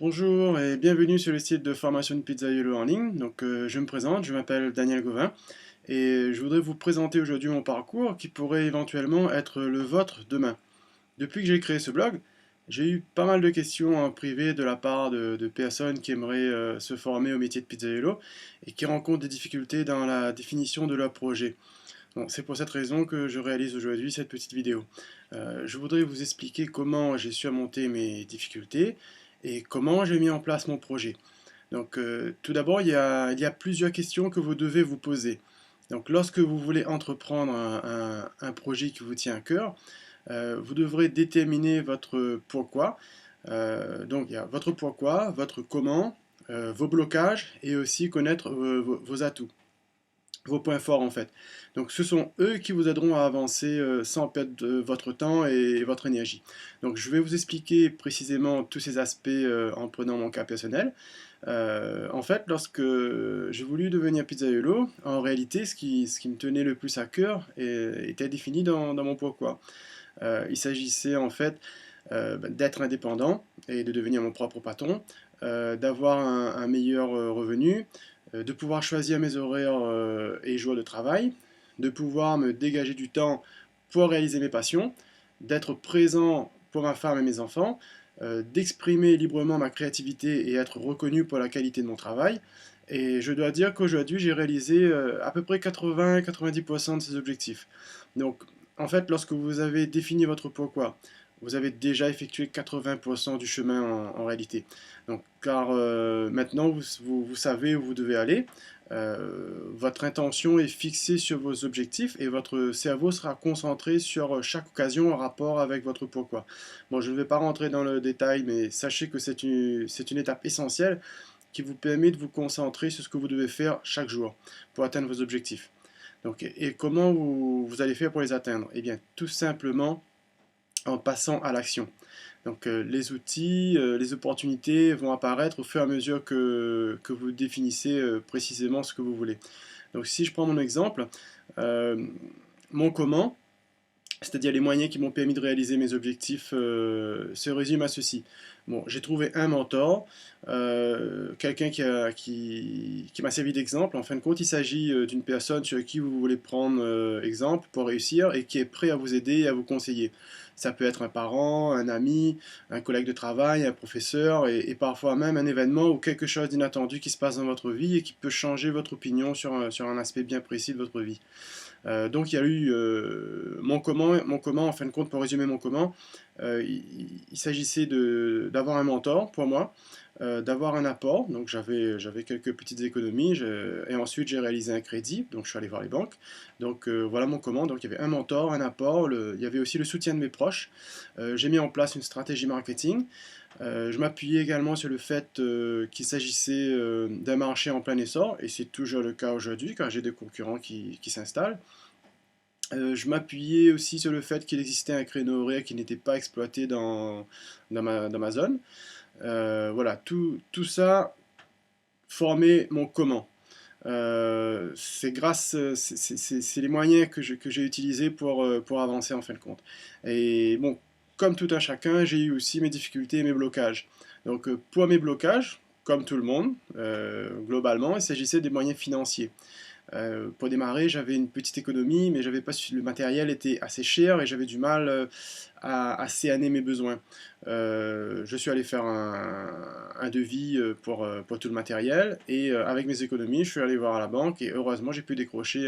Bonjour et bienvenue sur le site de formation de Pizzaiolo en ligne. Je me présente, je m'appelle Daniel Gauvin et je voudrais vous présenter aujourd'hui mon parcours qui pourrait éventuellement être le vôtre demain. Depuis que j'ai créé ce blog, j'ai eu pas mal de questions en privé de la part de personnes qui aimeraient se former au métier de pizzaiolo et qui rencontrent des difficultés dans la définition de leur projet. Bon, c'est pour cette raison que je réalise aujourd'hui cette petite vidéo. Je voudrais vous expliquer comment j'ai surmonté mes difficultés et comment j'ai mis en place mon projet. Tout d'abord, il y a plusieurs questions que vous devez vous poser. Donc, lorsque vous voulez entreprendre un projet qui vous tient à cœur, vous devrez déterminer votre pourquoi. Il y a votre pourquoi, votre comment, vos blocages et aussi connaître vos atouts, vos points forts en fait. Donc ce sont eux qui vous aideront à avancer sans perdre votre temps et votre énergie. Donc je vais vous expliquer précisément tous ces aspects en prenant mon cas personnel. En fait, lorsque j'ai voulu devenir pizzaiolo, en réalité, ce qui me tenait le plus à cœur était défini dans mon pourquoi. Il s'agissait en fait d'être indépendant et de devenir mon propre patron, d'avoir un meilleur revenu, de pouvoir choisir mes horaires et jours de travail, de pouvoir me dégager du temps pour réaliser mes passions, d'être présent pour ma femme et mes enfants, d'exprimer librement ma créativité et être reconnu pour la qualité de mon travail. Et je dois dire qu'aujourd'hui, j'ai réalisé à peu près 80-90% de ces objectifs. Donc, en fait, lorsque vous avez défini votre pourquoi, vous avez déjà effectué 80% du chemin en réalité. Car maintenant, vous savez où vous devez aller. Votre intention est fixée sur vos objectifs et votre cerveau sera concentré sur chaque occasion en rapport avec votre pourquoi. Bon, je ne vais pas rentrer dans le détail, mais sachez que c'est une étape essentielle qui vous permet de vous concentrer sur ce que vous devez faire chaque jour pour atteindre vos objectifs. Et comment vous allez faire pour les atteindre? Eh bien, tout simplement en passant à l'action. Les outils, les opportunités vont apparaître au fur et à mesure que vous définissez précisément ce que vous voulez. Donc si je prends mon exemple, euh, mon comment, c'est-à-dire les moyens qui m'ont permis de réaliser mes objectifs, se résument à ceci. Bon, j'ai trouvé un mentor, quelqu'un qui m'a servi d'exemple. En fin de compte, il s'agit d'une personne sur qui vous voulez prendre exemple pour réussir et qui est prêt à vous aider et à vous conseiller. Ça peut être un parent, un ami, un collègue de travail, un professeur et parfois même un événement ou quelque chose d'inattendu qui se passe dans votre vie et qui peut changer votre opinion sur un aspect bien précis de votre vie. Donc il y a eu mon comment, en fin de compte, pour résumer mon comment, il s'agissait d'avoir un mentor pour moi, d'avoir un apport, donc j'avais quelques petites économies, et ensuite j'ai réalisé un crédit, donc je suis allé voir les banques, voilà mon comment, donc il y avait un mentor, un apport, il y avait aussi le soutien de mes proches. J'ai mis en place une stratégie marketing. Je m'appuyais également sur le fait qu'il s'agissait d'un marché en plein essor, et c'est toujours le cas aujourd'hui quand j'ai des concurrents qui s'installent. Je m'appuyais aussi sur le fait qu'il existait un créneau horaire qui n'était pas exploité dans ma zone. Voilà, tout ça formait mon comment. C'est les moyens que j'ai utilisés pour avancer en fin de compte. Et bon, comme tout un chacun, j'ai eu aussi mes difficultés et mes blocages. Pour mes blocages, comme tout le monde, globalement, il s'agissait des moyens financiers. Pour démarrer, j'avais une petite économie, mais j'avais pas le matériel était assez cher et j'avais du mal à cerner mes besoins. Je suis allé faire un devis pour tout le matériel et avec mes économies, je suis allé voir à la banque et heureusement, j'ai pu décrocher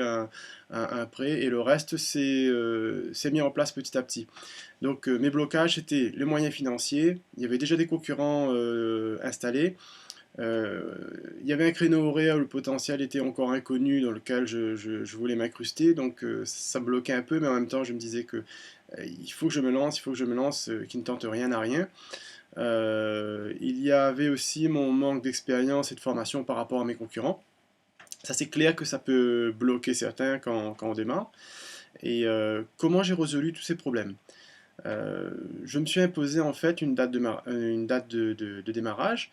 un prêt et le reste s'est mis en place petit à petit. Mes blocages, c'était les moyens financiers. Il y avait déjà des concurrents installés. Il y avait un créneau horaire où le potentiel était encore inconnu dans lequel je voulais m'incruster, ça bloquait un peu, mais en même temps je me disais que il faut que je me lance, il faut que je me lance, qui ne tente rien à rien. Il y avait aussi mon manque d'expérience et de formation par rapport à mes concurrents. Ça c'est clair que ça peut bloquer certains quand on démarre. Comment j'ai résolu tous ces problèmes? Je me suis imposé en fait une date de démarrage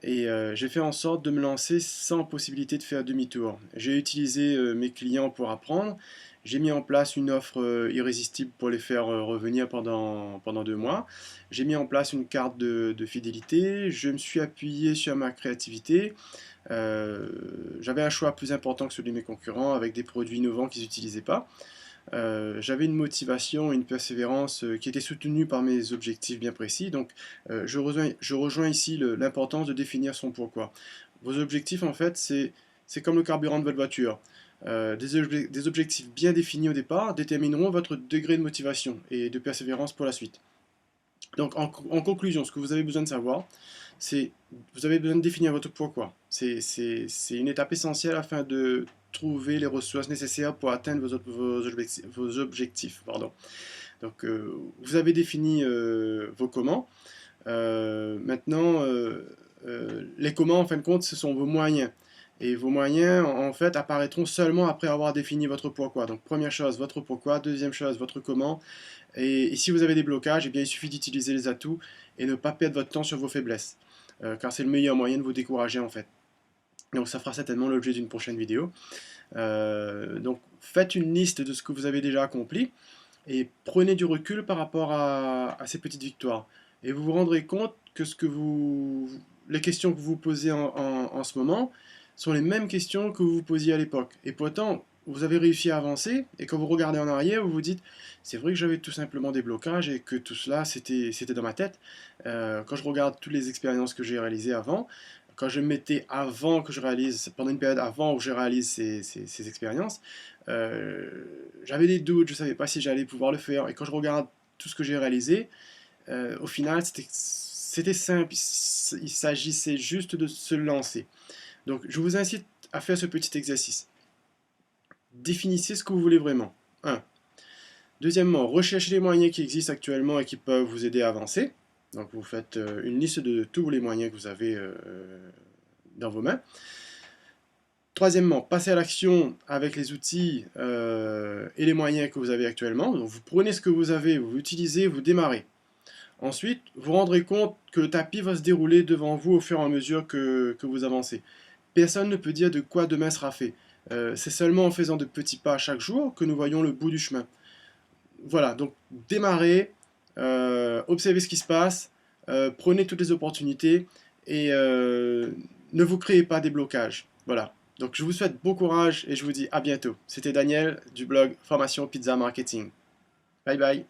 et j'ai fait en sorte de me lancer sans possibilité de faire demi-tour. J'ai utilisé mes clients pour apprendre J'ai mis en place une offre irrésistible pour les faire revenir pendant 2 mois. J'ai mis en place une carte de fidélité. Je me suis appuyé sur ma créativité. Euh, J'avais un choix plus important que celui de mes concurrents avec des produits innovants qu'ils n'utilisaient pas. J'avais une motivation, une persévérance qui était soutenue par mes objectifs bien précis. Donc, je rejoins ici l'importance de définir son pourquoi. Vos objectifs, en fait, c'est comme le carburant de votre voiture. Des objectifs bien définis au départ détermineront votre degré de motivation et de persévérance pour la suite. Donc, en conclusion, ce que vous avez besoin de savoir, c'est vous avez besoin de définir votre pourquoi. C'est une étape essentielle afin de trouver les ressources nécessaires pour atteindre vos objectifs. Pardon. Donc, vous avez défini vos comment. Maintenant, les comment, en fin de compte, ce sont vos moyens. Et vos moyens, en fait, apparaîtront seulement après avoir défini votre pourquoi. Donc, première chose, votre pourquoi. Deuxième chose, votre comment. Et si vous avez des blocages, eh bien, il suffit d'utiliser les atouts et ne pas perdre votre temps sur vos faiblesses. Car c'est le meilleur moyen de vous décourager, en fait. Donc, ça fera certainement l'objet d'une prochaine vidéo. Donc, faites une liste de ce que vous avez déjà accompli et prenez du recul par rapport à ces petites victoires. Et vous vous rendrez compte que les questions que vous vous posez en ce moment sont les mêmes questions que vous vous posiez à l'époque. Et pourtant, vous avez réussi à avancer, et quand vous regardez en arrière, vous vous dites, c'est vrai que j'avais tout simplement des blocages et que tout cela, c'était dans ma tête. Quand je regarde toutes les expériences que j'ai réalisées avant, quand je mettais avant que je réalise, pendant une période avant où je réalise ces expériences, j'avais des doutes, je ne savais pas si j'allais pouvoir le faire. Et quand je regarde tout ce que j'ai réalisé, au final, c'était simple. Il s'agissait juste de se lancer. Donc, je vous incite à faire ce petit exercice. Définissez ce que vous voulez vraiment. 1. Deuxièmement, recherchez les moyens qui existent actuellement et qui peuvent vous aider à avancer. Donc, vous faites une liste de tous les moyens que vous avez dans vos mains. Troisièmement, passez à l'action avec les outils et les moyens que vous avez actuellement. Donc, vous prenez ce que vous avez, vous l'utilisez, vous démarrez. Ensuite, vous rendrez compte que le tapis va se dérouler devant vous au fur et à mesure que vous avancez. Personne ne peut dire de quoi demain sera fait. C'est seulement en faisant de petits pas chaque jour que nous voyons le bout du chemin. Voilà, donc démarrez, observez ce qui se passe, prenez toutes les opportunités et ne vous créez pas des blocages. Voilà. Donc je vous souhaite bon courage et je vous dis à bientôt. C'était Daniel du blog Formation Pizza Marketing. Bye bye.